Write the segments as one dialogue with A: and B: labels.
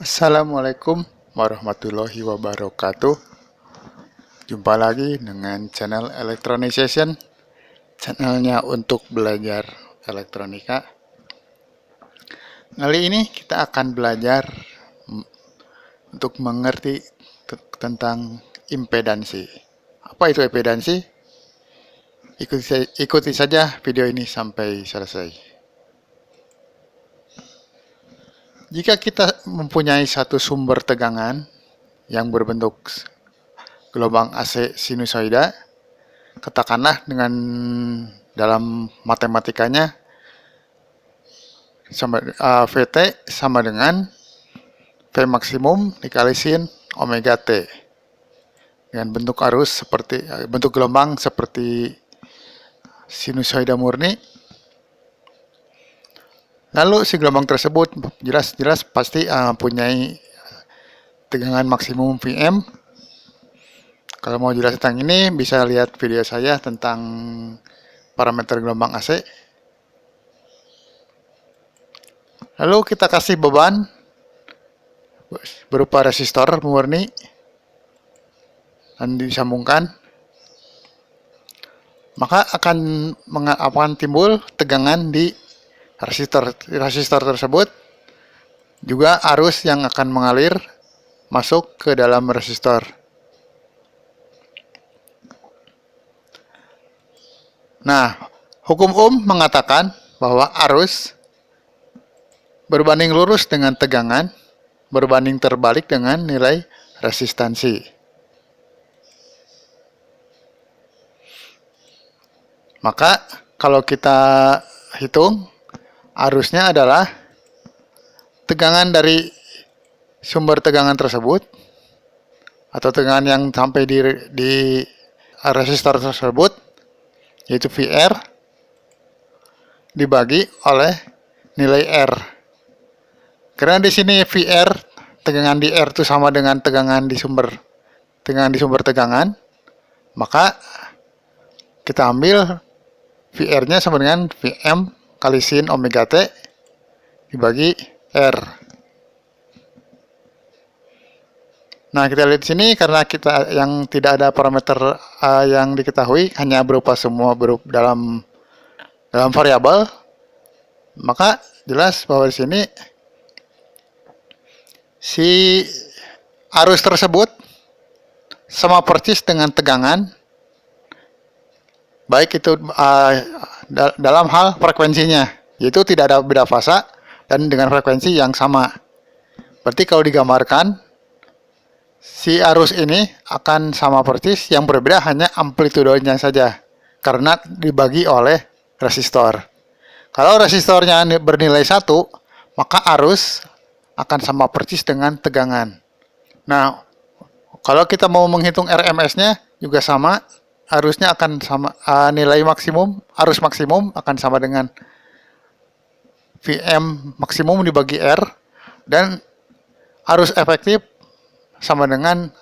A: Assalamualaikum warahmatullahi wabarakatuh. Jumpa lagi dengan channel Electronication, channelnya untuk belajar elektronika. Kali ini kita akan belajar untuk mengerti tentang impedansi. Apa itu impedansi? Ikuti saja video ini sampai selesai. Jika kita mempunyai satu sumber tegangan yang berbentuk gelombang AC sinusoida, katakanlah dengan dalam matematikanya VT sama dengan V maksimum dikali sin omega T dengan bentuk arus seperti bentuk gelombang seperti sinusoida murni. Lalu si gelombang tersebut jelas-jelas pasti mempunyai tegangan maksimum Vm. Kalau mau jelas tentang ini bisa lihat video saya tentang parameter gelombang AC. Lalu kita kasih beban berupa resistor murni dan disambungkan, maka akan timbul tegangan di resistor tersebut, juga arus yang akan mengalir masuk ke dalam resistor. Nah, hukum Ohm mengatakan bahwa arus berbanding lurus dengan tegangan berbanding terbalik dengan nilai resistansi. Maka kalau kita hitung, arusnya adalah tegangan dari sumber tegangan tersebut atau tegangan yang sampai di resistor tersebut, yaitu VR, dibagi oleh nilai R. Karena di sini VR, tegangan di R itu sama dengan tegangan di sumber tegangan, maka kita ambil VR-nya sama dengan Vm kali sin omega T dibagi R. Nah, kita lihat di sini karena kita yang tidak ada parameter yang diketahui, hanya berupa dalam variabel, maka jelas bahwa di sini si arus tersebut sama persis dengan tegangan, baik itu dalam hal frekuensinya, yaitu tidak ada beda fasa dan dengan frekuensi yang sama. Berarti kalau digambarkan, si arus ini akan sama persis, yang berbeda hanya amplitudenya saja, karena dibagi oleh resistor. Kalau resistornya bernilai 1, maka arus akan sama persis dengan tegangan. Nah, kalau kita mau menghitung RMS-nya juga sama, arusnya akan sama, nilai maksimum, arus maksimum akan sama dengan Vm maksimum dibagi R, dan arus efektif sama dengan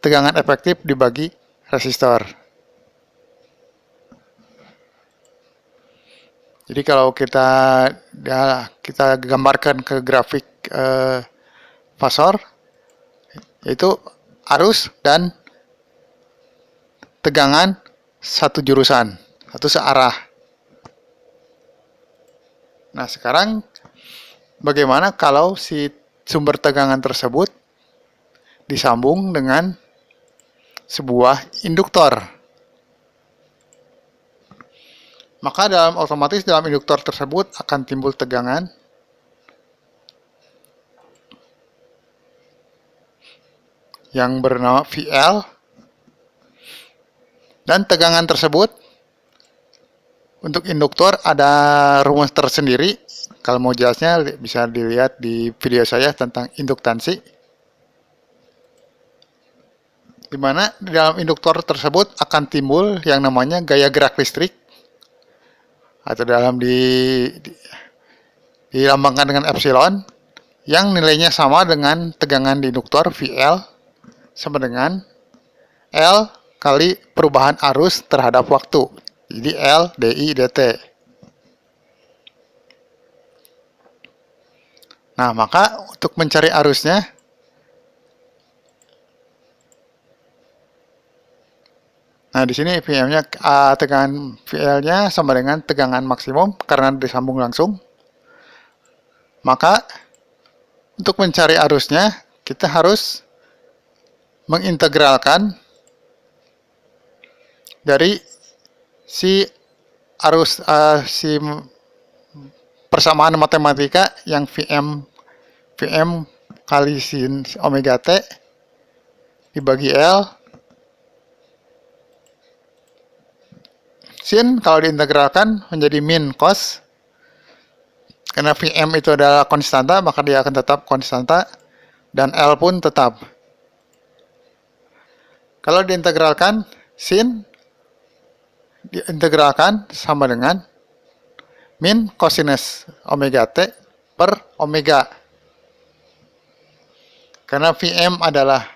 A: tegangan efektif dibagi resistor. Jadi kalau kita gambarkan ke grafik fasor, yaitu arus dan tegangan satu jurusan, satu searah. Nah, sekarang bagaimana kalau si sumber tegangan tersebut disambung dengan sebuah induktor? Maka otomatis dalam induktor tersebut akan timbul tegangan yang bernama VL, dan tegangan tersebut untuk induktor ada rumus tersendiri. Kalau mau jelasnya bisa dilihat di video saya tentang induktansi, di mana di dalam induktor tersebut akan timbul yang namanya gaya gerak listrik, atau dilambangkan dengan epsilon, yang nilainya sama dengan tegangan di induktor VL sama dengan L kali perubahan arus terhadap waktu. Jadi L dI dt. Nah, maka untuk mencari arusnya, nah di sini VM-nya, tegangan VL-nya sama dengan tegangan maksimum karena disambung langsung. Maka untuk mencari arusnya, kita harus mengintegralkan dari si arus, si persamaan matematika yang VM kali sin omega T dibagi L. Sin kalau diintegralkan menjadi min cos. Karena VM itu adalah konstanta, maka dia akan tetap konstanta. Dan L pun tetap. Kalau diintegralkan, sin diintegralkan sama dengan min cosinus omega T per omega. Karena VM adalah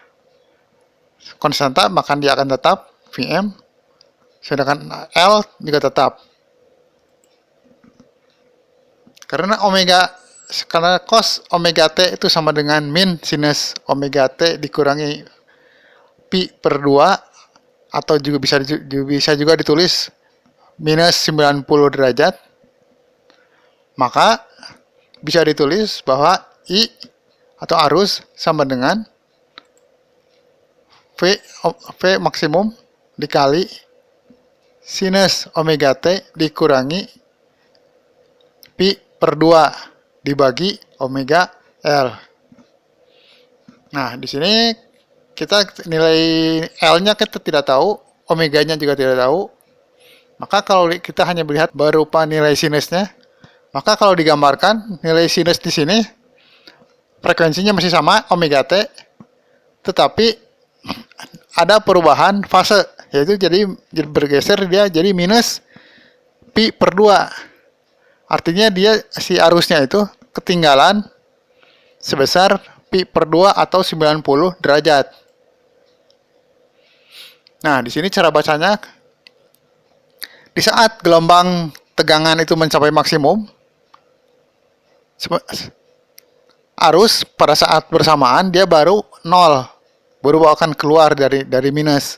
A: konstanta, maka dia akan tetap VM. Sedangkan L juga tetap. Karena cos omega T itu sama dengan min sinus omega T dikurangi pi per 2, atau juga bisa juga ditulis minus 90 derajat. Maka bisa ditulis bahwa I atau arus sama dengan V maksimum dikali sinus omega T dikurangi pi per 2 dibagi omega L. Nah, di sini kita nilai L-nya kita tidak tahu, omega-nya juga tidak tahu. Maka kalau kita hanya melihat berupa nilai sinusnya, maka kalau digambarkan nilai sinus di sini frekuensinya masih sama omega T, tetapi ada perubahan fase, yaitu jadi bergeser dia jadi minus pi per 2. Artinya dia si arusnya itu ketinggalan sebesar pi per 2 atau 90 derajat. Nah, di sini cara bacanya, di saat gelombang tegangan itu mencapai maksimum, arus pada saat bersamaan dia baru 0, baru akan keluar dari minus.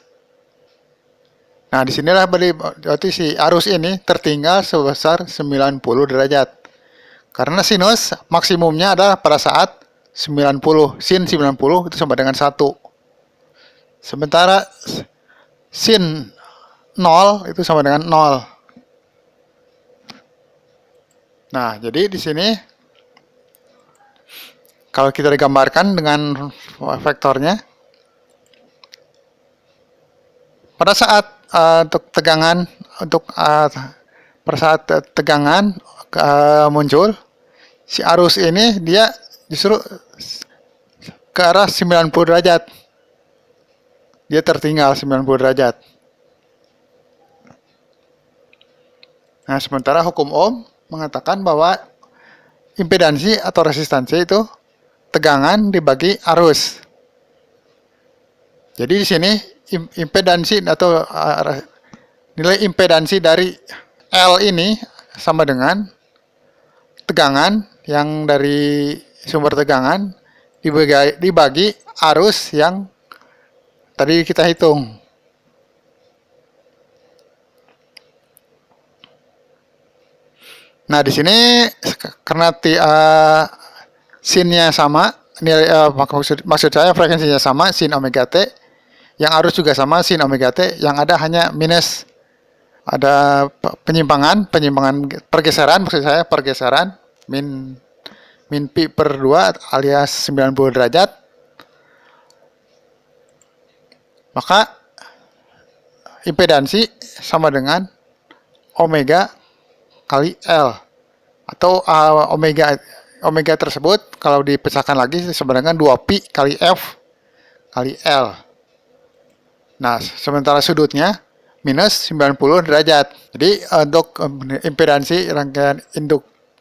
A: Nah, disinilah berarti si arus ini tertinggal sebesar 90 derajat. Karena sinus maksimumnya adalah pada saat 90, sin 90 itu sama dengan 1. Sementara sin 0 itu sama dengan 0. Nah, jadi di sini kalau kita digambarkan dengan vektornya, pada saat untuk tegangan pada saat tegangan muncul, si arus ini dia justru ke arah 90 derajat. Dia tertinggal 90 derajat. Nah, sementara hukum Ohm mengatakan bahwa impedansi atau resistansi itu tegangan dibagi arus. Jadi di sini impedansi atau nilai impedansi dari L ini sama dengan tegangan yang dari sumber tegangan dibagi arus yang tadi kita hitung. Nah, di sini karena sinnya sama, nilai maksud saya frekuensinya sama, sin omega T, yang arus juga sama, sin omega T, yang ada hanya minus, ada penyimpangan pergeseran, maksud saya pergeseran, min pi per 2 alias 90 derajat. Maka impedansi sama dengan omega kali L, atau omega tersebut kalau dipecahkan lagi sama dengan 2pi kali F kali L. Nah, sementara sudutnya minus 90 derajat. Jadi untuk impedansi rangkaian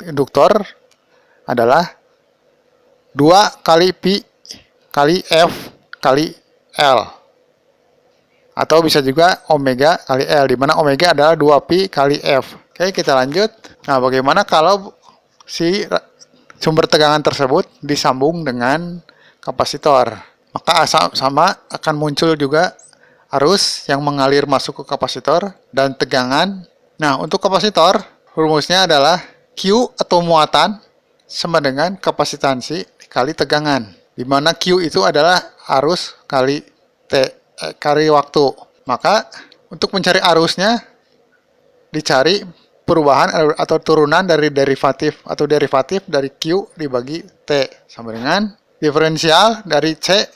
A: induktor adalah 2 kali pi kali F kali L. Atau bisa juga omega kali L, di mana omega adalah 2pi kali F. Oke, kita lanjut. Nah, bagaimana kalau si sumber tegangan tersebut disambung dengan kapasitor. Maka sama akan muncul juga arus yang mengalir masuk ke kapasitor dan tegangan. Nah, untuk kapasitor, rumusnya adalah Q atau muatan sama dengan kapasitansi kali tegangan. Di mana Q itu adalah arus kali kali waktu. Maka untuk mencari arusnya dicari perubahan atau turunan dari derivatif dari Q dibagi T sama dengan diferensial dari C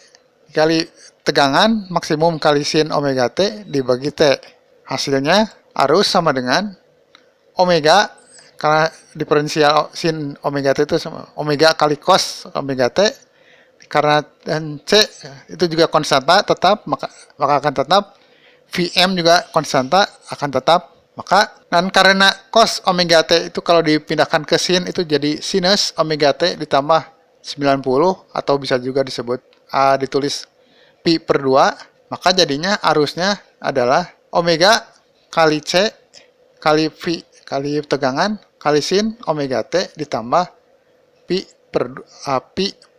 A: kali tegangan maksimum kali sin omega T dibagi T. Hasilnya arus sama dengan omega, karena diferensial sin omega T itu sama omega kali cos omega T, karena dan C itu juga konstanta tetap, maka akan tetap Vm juga konstanta akan tetap. Maka dan karena cos omega T itu kalau dipindahkan ke sin itu jadi sinus omega T ditambah 90 atau bisa juga disebut ditulis pi per 2, maka jadinya arusnya adalah omega kali C kali V kali tegangan kali sin omega T ditambah pi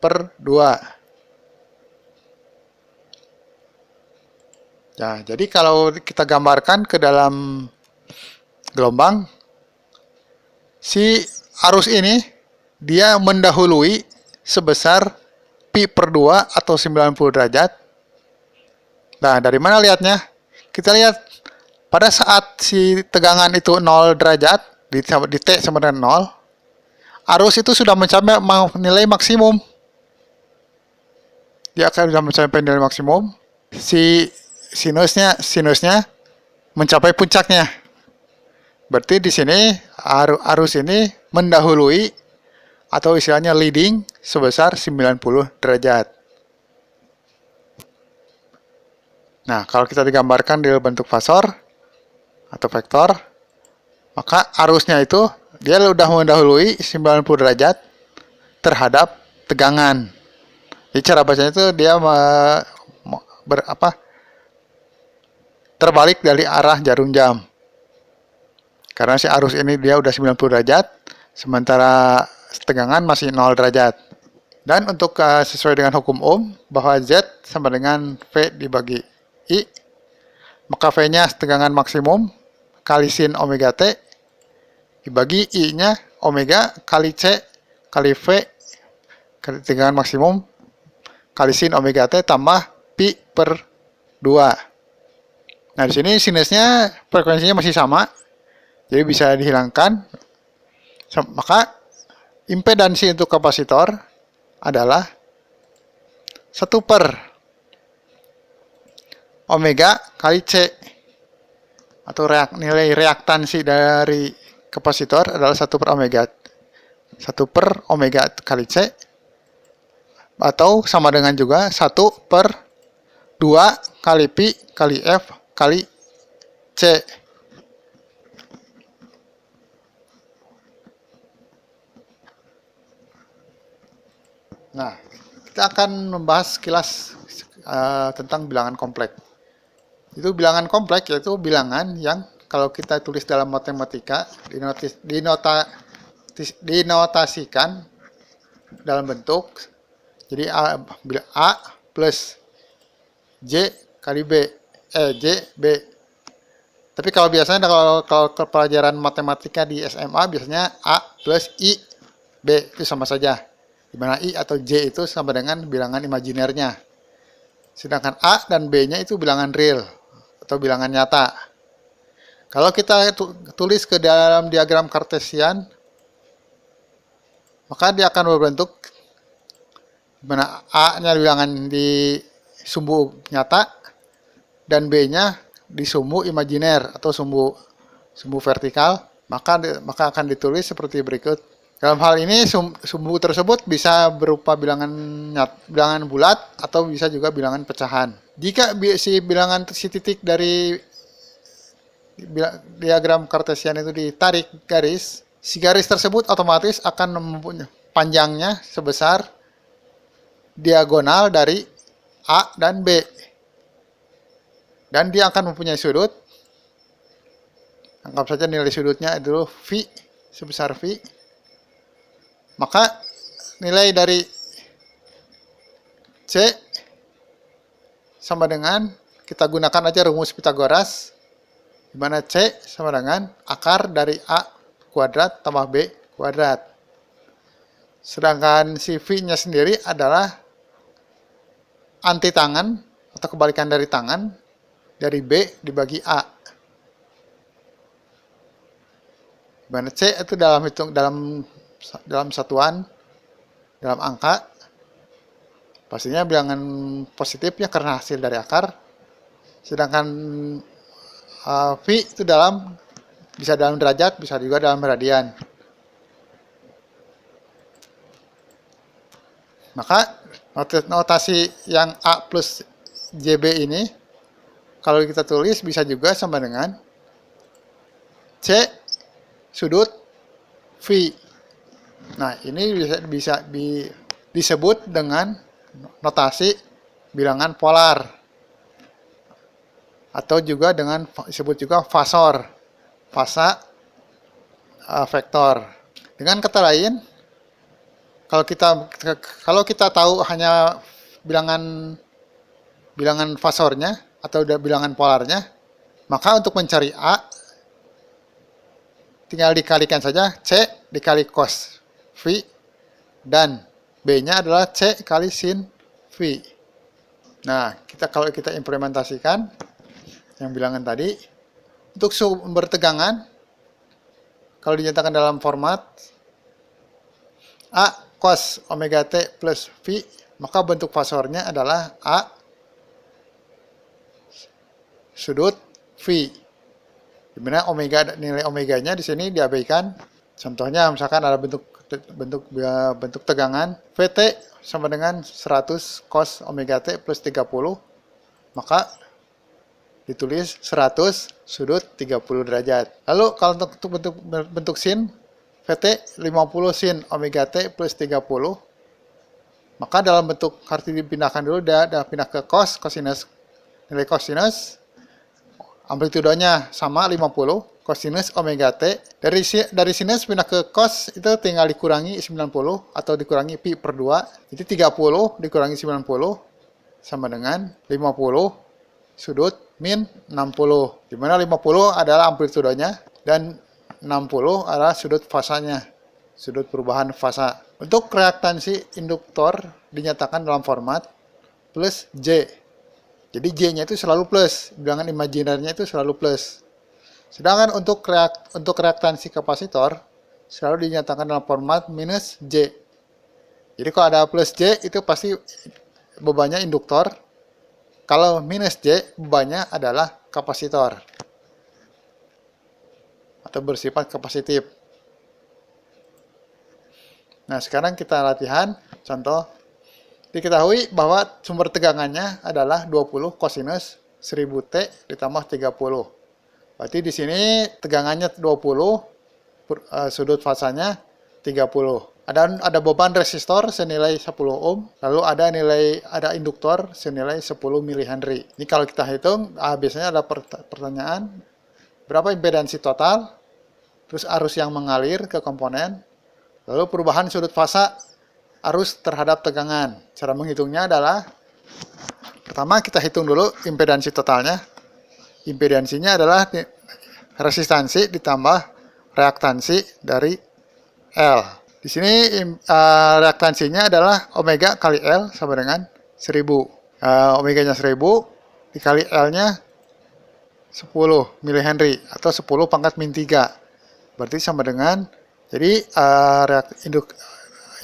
A: per 2. Nah, jadi kalau kita gambarkan ke dalam gelombang, si arus ini dia mendahului sebesar pi per 2 atau 90 derajat. Nah, dari mana lihatnya? Kita lihat pada saat si tegangan itu 0 derajat, di T sama dengan 0, arus itu sudah mencapai nilai maksimum. Dia akan sudah mencapai nilai maksimum. Si sinusnya mencapai puncaknya. Berarti di sini arus ini mendahului atau istilahnya leading sebesar 90 derajat. Nah, kalau kita digambarkan di bentuk fasor atau vektor, maka arusnya itu dia sudah mendahului 90 derajat terhadap tegangan. Jadi cara bacanya itu dia terbalik dari arah jarum jam. Karena si arus ini dia udah 90 derajat, sementara tegangan masih 0 derajat. Dan untuk sesuai dengan hukum Ohm, bahwa Z sama dengan V dibagi I, maka V-nya tegangan maksimum kali sin omega T, dibagi I-nya omega kali C kali V, kali tegangan maksimum, kali sin omega T tambah pi per 2. Nah, di sini sinusnya frekuensinya masih sama, jadi bisa dihilangkan. Maka impedansi untuk kapasitor adalah 1 per omega kali C, atau nilai reaktansi dari kapasitor adalah 1 per omega kali C, atau sama dengan juga 1 per 2 kali pi kali F kali C. Nah, kita akan membahas sekilas tentang bilangan kompleks. Itu bilangan kompleks yaitu bilangan yang kalau kita tulis dalam matematika dinotasikan dalam bentuk jadi A plus J kali B, J B. Tapi kalau biasanya kalau pelajaran matematika di SMA biasanya A plus I B itu sama saja. Di mana I atau J itu sama dengan bilangan imajinernya. Sedangkan A dan B-nya itu bilangan real atau bilangan nyata. Kalau kita tulis ke dalam diagram Kartesian, maka dia akan berbentuk di mana A-nya bilangan di sumbu nyata dan B-nya di sumbu imajiner atau sumbu vertikal, maka akan ditulis seperti berikut. Dalam hal ini sumbu tersebut bisa berupa bilangan bulat atau bisa juga bilangan pecahan. Jika si titik dari diagram Kartesian itu ditarik garis, si garis tersebut otomatis akan mempunyai panjangnya sebesar diagonal dari A dan B. Dan dia akan mempunyai sudut. Anggap saja nilai sudutnya itu V, sebesar V. Maka nilai dari C sama dengan, kita gunakan aja rumus Pitagoras, di mana C sama dengan akar dari A kuadrat tambah B kuadrat. Sedangkan si V-nya sendiri adalah anti tangan atau kebalikan dari tangan dari B dibagi A. Di mana C itu dalam satuan, dalam angka, pastinya bilangan positifnya karena hasil dari akar. Sedangkan V itu bisa dalam derajat, bisa juga dalam radian. Maka notasi yang A plus JB ini, kalau kita tulis bisa juga sama dengan C sudut V. Nah, ini bisa disebut dengan notasi bilangan polar. Atau juga disebut juga fasor, fasa vektor. Dengan kata lain, kalau kita tahu hanya bilangan fasornya atau bilangan polarnya, maka untuk mencari A tinggal dikalikan saja C dikali cos V, dan B-nya adalah C kali sin V. Nah, kalau kita implementasikan yang bilangan tadi, untuk sumber tegangan, kalau dinyatakan dalam format A cos omega T plus V, maka bentuk fasornya adalah A sudut V. Dimana nilai omeganya di sini diabaikan. Contohnya misalkan ada bentuk tegangan VT sama dengan 100 cos omega T plus 30, maka ditulis 100 sudut 30 derajat. Lalu kalau untuk bentuk sin VT 50 sin omega T plus 30, maka dalam bentuk harus dipindahkan dulu, dia pindah ke cosinus, nilai cosinus, amplitudenya sama 50 cosinus omega T. Dari sinus pindah ke cos itu tinggal dikurangi 90 atau dikurangi pi per 2. Jadi 30 dikurangi 90 sama dengan 50 sudut min 60. Dimana 50 adalah amplitudenya dan 60 adalah sudut fasanya, sudut perubahan fasa. Untuk reaktansi induktor dinyatakan dalam format plus J. Jadi J-nya itu selalu plus, bilangan imajinernya itu selalu plus. Sedangkan untuk reaktansi kapasitor selalu dinyatakan dalam format minus J. Jadi kalau ada plus J itu pasti bebannya induktor. Kalau minus J bebannya adalah kapasitor atau bersifat kapasitif. Nah, sekarang kita latihan contoh. Diketahui bahwa sumber tegangannya adalah 20 cosinus 1000 T ditambah 30. Berarti di sini tegangannya 20, sudut fasanya 30. Ada beban resistor senilai 10 ohm, lalu ada induktor senilai 10 milihenry. Ini kalau kita hitung, biasanya ada pertanyaan, berapa impedansi total, terus arus yang mengalir ke komponen, lalu perubahan sudut fasa arus terhadap tegangan. Cara menghitungnya adalah, pertama kita hitung dulu impedansi totalnya. Impedansinya adalah resistansi ditambah reaktansi dari L. Di sini reaktansinya adalah omega kali L sama dengan 1000. Omeganya 1000 dikali L-nya 10 milihenry atau 10 pangkat min 3. Berarti sama dengan, jadi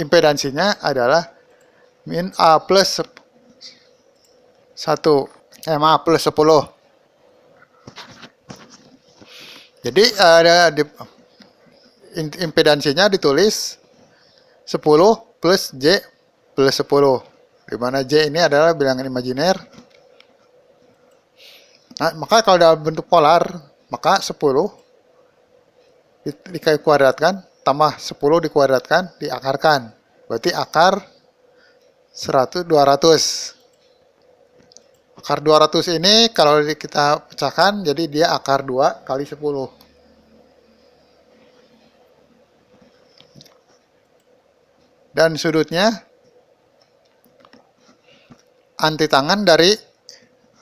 A: impedansinya adalah min A plus 10. Jadi impedansinya ditulis 10 plus J plus 10. Di mana J ini adalah bilangan imajiner. Nah, maka kalau dalam bentuk polar, maka 10 dikuadratkan tambah 10 dikuadratkan diakarkan. Berarti akar 200. Akar 200 ini kalau kita pecahkan, jadi dia akar 2 kali 10. dan sudutnya anti tangan dari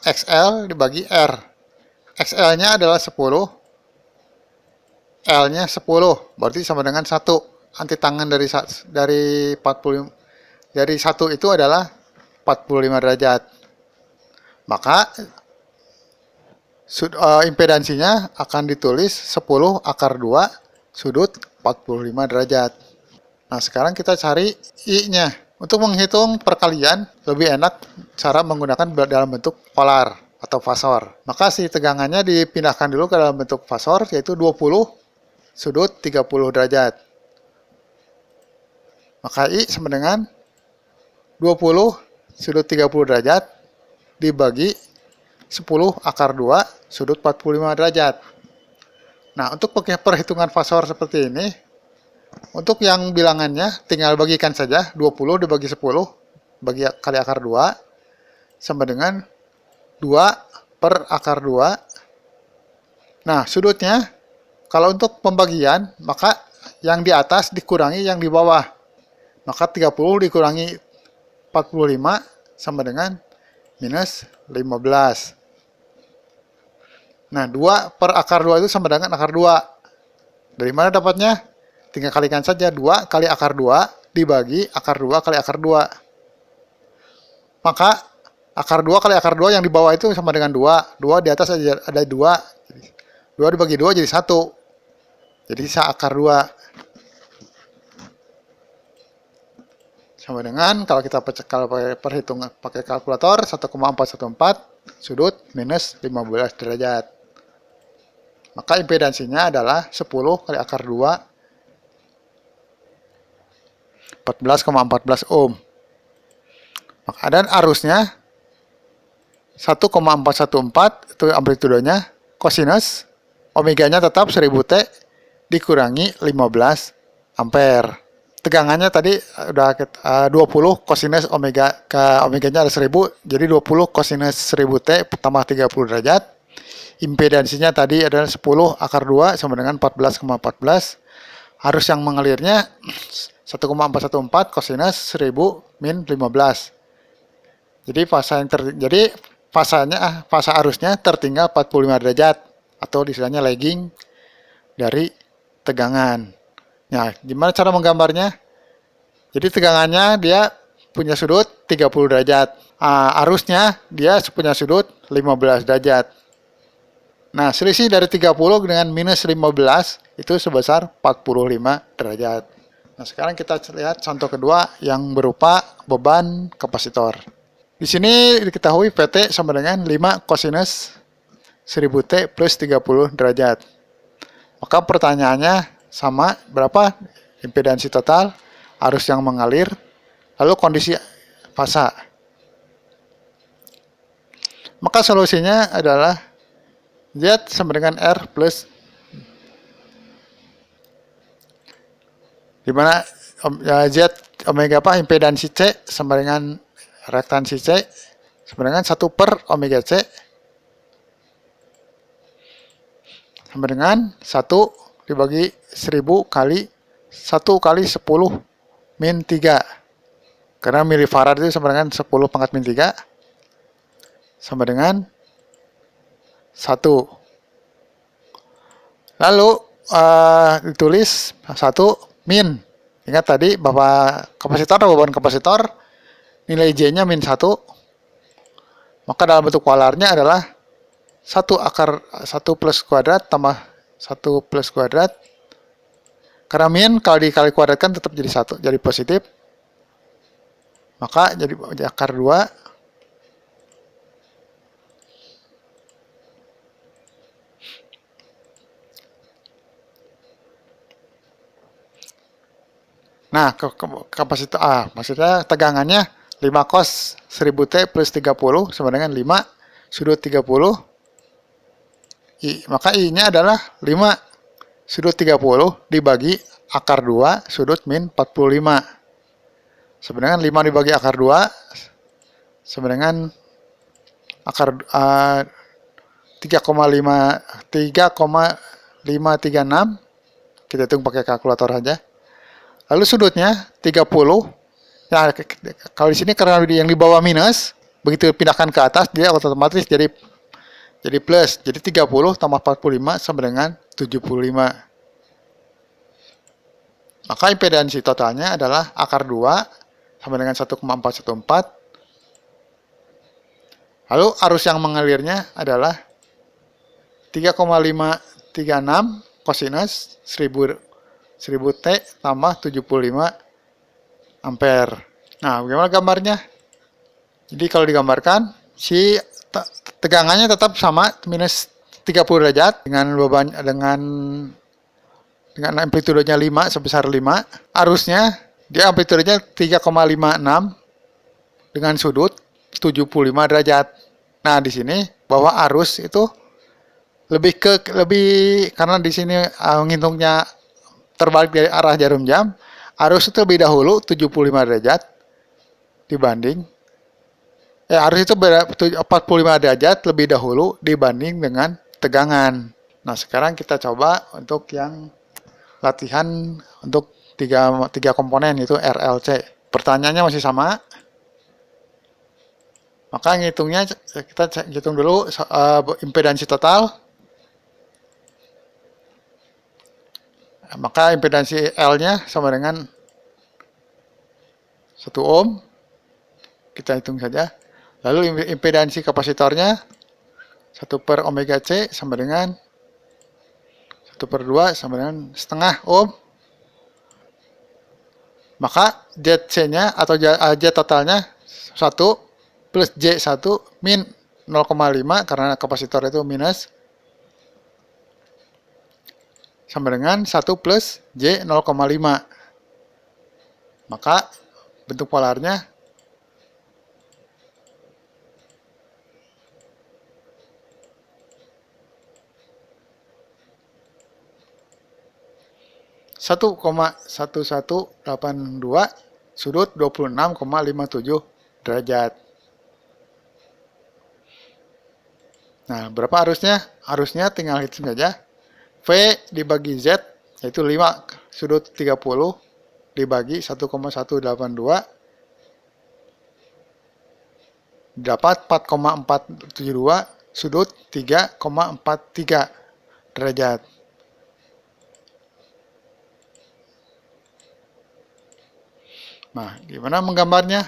A: XL dibagi R. XL-nya adalah 10, L-nya 10, berarti sama dengan 1. Anti tangan dari 40 dari 1 itu adalah 45 derajat. Maka impedansinya akan ditulis 10 akar 2 sudut 45 derajat. Nah, sekarang kita cari I-nya. Untuk menghitung perkalian, lebih enak cara menggunakan dalam bentuk polar atau fasor. Maka si tegangannya dipindahkan dulu ke dalam bentuk fasor, yaitu 20 sudut 30 derajat. Maka I sama dengan 20 sudut 30 derajat dibagi 10 akar 2 sudut 45 derajat. Nah, untuk perhitungan fasor seperti ini, untuk yang bilangannya tinggal bagikan saja, 20 dibagi 10 bagi kali akar 2 sama dengan 2 per akar 2. Nah, sudutnya kalau untuk pembagian, maka yang di atas dikurangi yang di bawah. Maka 30 dikurangi 45 sama dengan minus 15. Nah, 2 per akar 2 itu sama dengan akar 2. Dari mana dapatnya? Tinggal kalikan saja 2 kali akar 2 dibagi akar 2 kali akar 2. Maka akar 2 kali akar 2 yang di bawah itu sama dengan 2. 2 di atas ada 2. 2 dibagi 2 jadi 1. Jadi sisa akar 2. Sama dengan kalau kita perhitungan pakai kalkulator 1,414 sudut minus 15 derajat. Maka impedansinya adalah 10 kali akar 2 14,14 ohm. Maka dan arusnya 1,414 itu amplitudenya, kosinus omeganya tetap 1000 T dikurangi 15 ampere. Tegangannya tadi udah 20 kosinus omega, ke omeganya ada 1000, jadi 20 kosinus 1000 T tambah 30 derajat. Impedansinya tadi adalah 10 akar 2 sama dengan 14,14. Arus yang mengalirnya 1,414 kosinus 1000 min 15. Jadi fasa arusnya tertinggal 45 derajat atau istilahnya lagging dari tegangan. Nah, gimana cara menggambarnya? Jadi tegangannya dia punya sudut 30 derajat. Arusnya dia punya sudut 15 derajat. Nah, selisih dari 30 dengan minus 15 itu sebesar 45 derajat. Nah, sekarang kita lihat contoh kedua yang berupa beban kapasitor. Di sini diketahui PT sama dengan 5 kosinus 1000 T plus 30 derajat. Maka pertanyaannya sama, berapa impedansi total, arus yang mengalir, lalu kondisi fasa. Maka solusinya adalah Z sama dengan R plus, dimana Z omega impedansi C sama dengan reaktansi C sama dengan 1 per omega C sama dengan 1 dibagi 1000 kali 1 kali 10 min 3. Karena milifarad itu sama dengan 10 pangkat min 3 sama dengan 1. Lalu ditulis 1 min. Ingat tadi bahwa kapasitor atau beban kapasitor nilai J-nya min 1. Maka dalam bentuk polarnya adalah 1 akar 1 plus kuadrat tambah 1 plus kuadrat. Karena min kalau dikali kuadratkan tetap jadi 1, jadi positif. Maka jadi akar 2 Nah, kapasitor maksudnya tegangannya 5 cos 1000 T plus 30 sama dengan 5 sudut 30 I. Maka I-nya adalah 5 sudut 30 dibagi akar 2 sudut min 45. Sama dengan 5 dibagi akar 2 sama dengan akar 3,536. Kita hitung pakai kalkulator saja. Lalu sudutnya 30. Nah, kalau di sini karena yang di bawah minus, begitu pindahkan ke atas dia otomatis jadi plus. Jadi 30 tambah 45 sama dengan 75. Maka impedansi totalnya adalah akar 2 sama dengan 1,414. Lalu arus yang mengalirnya adalah 3,536 kosinus 1000 T tambah 75 ampere. Nah, bagaimana gambarnya? Jadi kalau digambarkan, si tegangannya tetap sama, minus 30 derajat dengan beban dengan amplitudenya 5 sebesar 5. Arusnya dia amplitudenya 3,56 dengan sudut 75 derajat. Nah, di sini bahwa arus itu lebih karena di sini ngitungnya terbalik dari arah jarum jam, arus itu lebih dahulu 75 derajat dibanding arus itu 45 derajat lebih dahulu dibanding dengan tegangan. Nah, sekarang kita coba untuk yang latihan untuk tiga komponen, yaitu RLC. Pertanyaannya masih sama. Maka ngitungnya kita hitung dulu impedansi total. Maka impedansi L-nya sama dengan 1 ohm. Kita hitung saja. Lalu impedansi kapasitornya 1 per omega C sama dengan 1 per 2 sama dengan setengah ohm. Maka ZC-nya atau Z totalnya 1 plus J1 min 0,5 karena kapasitor itu minus sama dengan 1 plus J 0,5. Maka bentuk polarnya satu koma 1182 sudut 26,57 derajat. Nah, berapa arusnya? Arusnya tinggal hitung saja. V dibagi Z, yaitu 5 sudut 30 dibagi 1,182 dapat 4,472 sudut 3,43 derajat. Nah, gimana menggambarnya?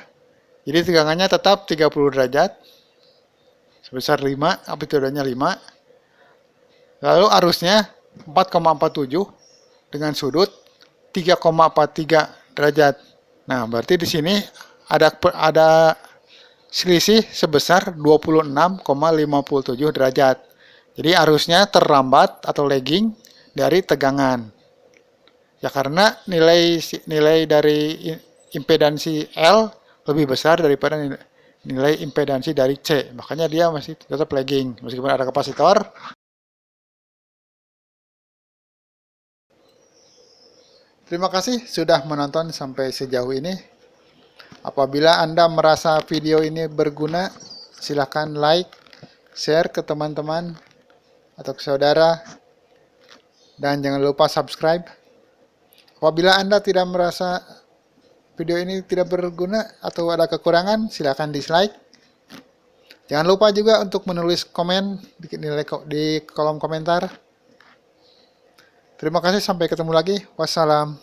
A: Jadi tegangannya tetap 30 derajat sebesar 5, amplitudenya 5. Lalu arusnya 4,47 dengan sudut 3,43 derajat. Nah, berarti di sini ada selisih sebesar 26,57 derajat. Jadi arusnya terlambat atau lagging dari tegangan. Ya karena nilai dari impedansi L lebih besar daripada nilai impedansi dari C. Makanya dia masih tetap lagging meskipun ada kapasitor. Terima kasih sudah menonton sampai sejauh ini. Apabila Anda merasa video ini berguna, silakan like, share ke teman-teman atau ke saudara, dan jangan lupa subscribe. Apabila Anda tidak merasa video ini tidak berguna atau ada kekurangan, silakan dislike. Jangan lupa juga untuk menulis komen di kolom komentar. Terima kasih, sampai ketemu lagi. Wassalam.